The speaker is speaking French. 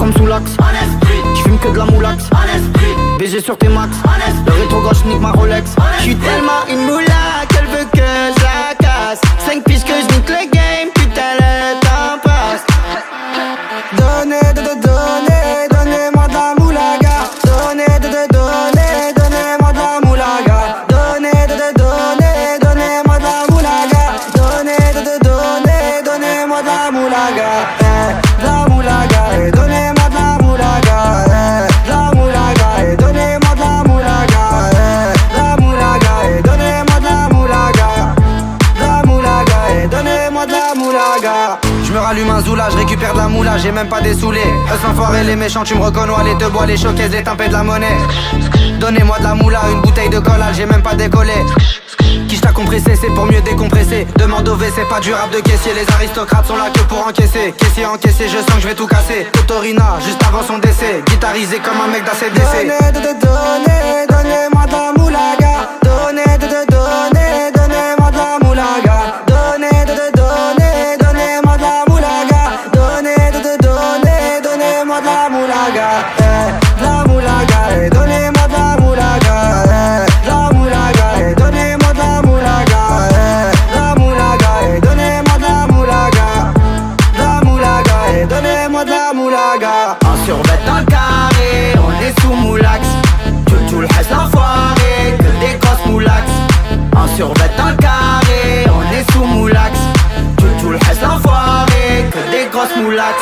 comme sous l'axe. J'fume que de la moulax. BG sur tes max. Le rétro gauche nique ma Rolex. J'suis tellement une moula qu'elle veut que je la casse. 5 piges que je nique le game, putain le temps passe. Donnez-moi de la moulaga. Donnez-moi de la moulaga. Donnez-moi de la moulaga. Donnez-moi de la moulaga. La moulaga, donnez-moi de la moulaga. La moulaga, donnez-moi de la moulaga. La moulaga, donnez-moi de la moulaga. La moulaga, donnez-moi de la moulaga. Je me rallume un zoula, je récupère de la moula, j'ai même pas dessoulé. Eux sans foirer les méchants, tu me reconnais, les deux bois, les showcases, les tempêtes de la monnaie. Donnez-moi de la moula, une bouteille de collage, j'ai même pas décollé. Qui t'a compressé, c'est pour mieux décompresser. Demande au WC, pas du rap de caissier. Les aristocrates sont là que pour encaisser. Caissier encaissé, je sens que je vais tout casser. Totorina, juste avant son décès. Guitarisé comme un mec d'ACDC. Donnez-moi de la moulaga. Donnez-moi de la moulaga. Donnez-moi de la moulaga. Donnez-moi de la moulaga. La moulaga, donnez-moi de la moulaga. La moulaga, donnez-moi de la moulaga. La moulaga, donnez-moi de la moulaga. La moulaga, donnez-moi de la moulaga. En survêt dans le carré, on est sous moulax. Tout le reste l'enfoiré, que des grosses moulax. En survêt dans le carré, on est sous moulax. Tout le reste l'enfoiré, que des grosses moulax.